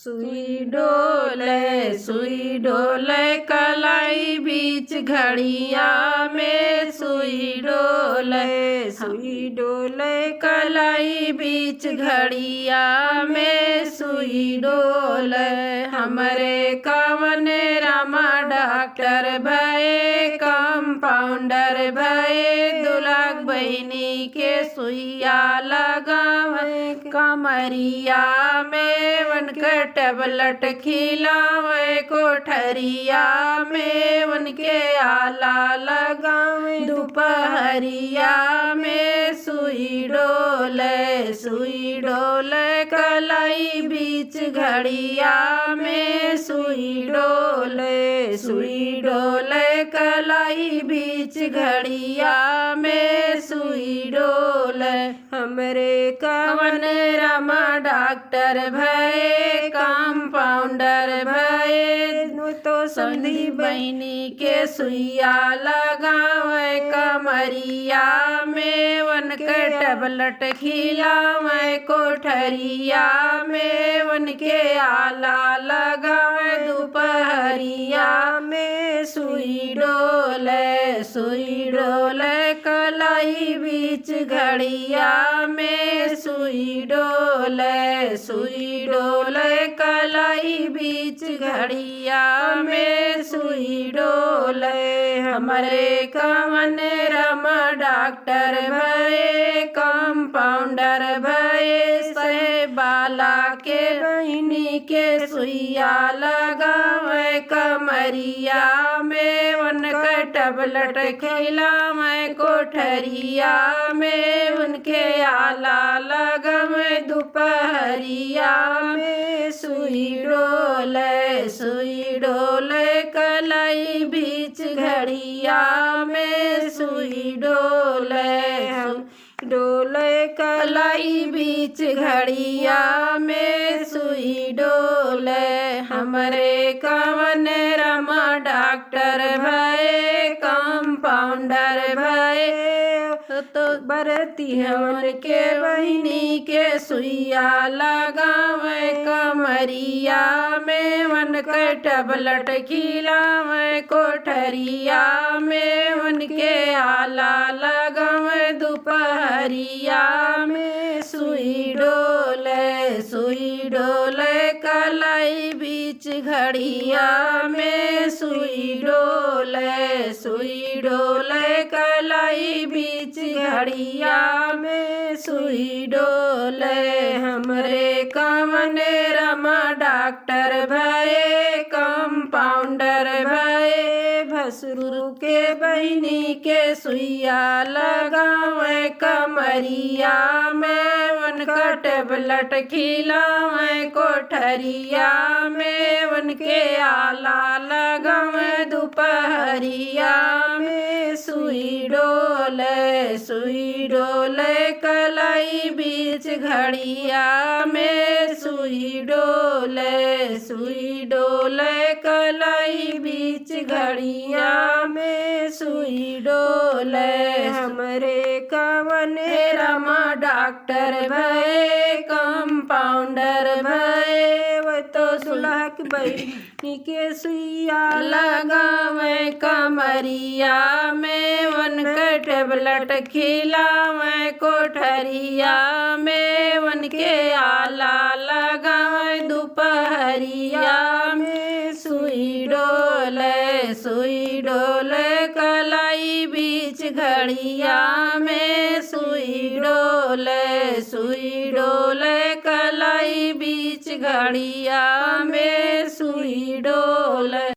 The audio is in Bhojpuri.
सुई डोले कलाई बीच घड़िया में सुई डोले कलाई बीच घड़िया में सुई डोले। हमरे कवन रामा डॉक्टर भये कंपाउंडर भये दुलक बहिनी के सुइया लगावे कमरिया में उनके टेबलेट खिलावे कोठरिया में उनके आला लगावे दोपहरिया में सुई डोले कलाई बीच घड़िया में सुई डोले कलाई बीच घड़िया में सुई डोले। हमरे कवन रामा डॉक्टर भये कंपाउंडर भये तो संधी बहिनी के सुइया लगावे कमरिया में उनके टेबलेट खिलावे कोठरिया में उनके आला लगावे दोपहरिया में सुई डोले कलाई बीच घड़िया में सुई डोले कलाई बीच घड़िया में सुई डोले। हमारे कवन रामा डॉक्टर भये कंपाउंडर भये से बाला के बहिनी के सुइया लगावे कमरिया में उनका टेबलेट खिलावे कोठरिया में उनके आला लगावे दोपहरिया में सुई डोले कलाई बीच घड़िया में सुई डोले कलाई बीच घड़िया में सुई डोले। हमरे कवन रामा डॉक्टर भये कंपाउंडर भये तो बरती हमन के बहिनी के सुइया लगावे कमरिया में उनके टेबलेट खिलावे कोठरिया में उनके आला लगावे दोपहरिया में सुई डोले कलाई बीच घड़िया में सुई डोले कलाई बीच घड़िया में सुई डोले। हमरे कवन रामा डॉक्टर भये कंपाउंडर भये भसुरु के बहिनी के सुइया लगावे कमरिया में उनका टेबलेट खिलावे कोठरिया में उनके आला लगावे दोपहरिया में सुई डोले कलाई बीच घड़िया में सुई डोले कलाई बीच घड़िया में सुई डोले। हमरे कवन रामा डॉक्टर भये कंपाउंडर भये वो तो सुलह बहिनी के सुइया लगावे कमरिया में उनके टेबलेट खिलावे कोठरिया में उनके आला लगावे दोपहरिया में सुई डोले कलाई बीच घड़िया में सुई डोले कलाई बीच घड़िया में सुई डोले।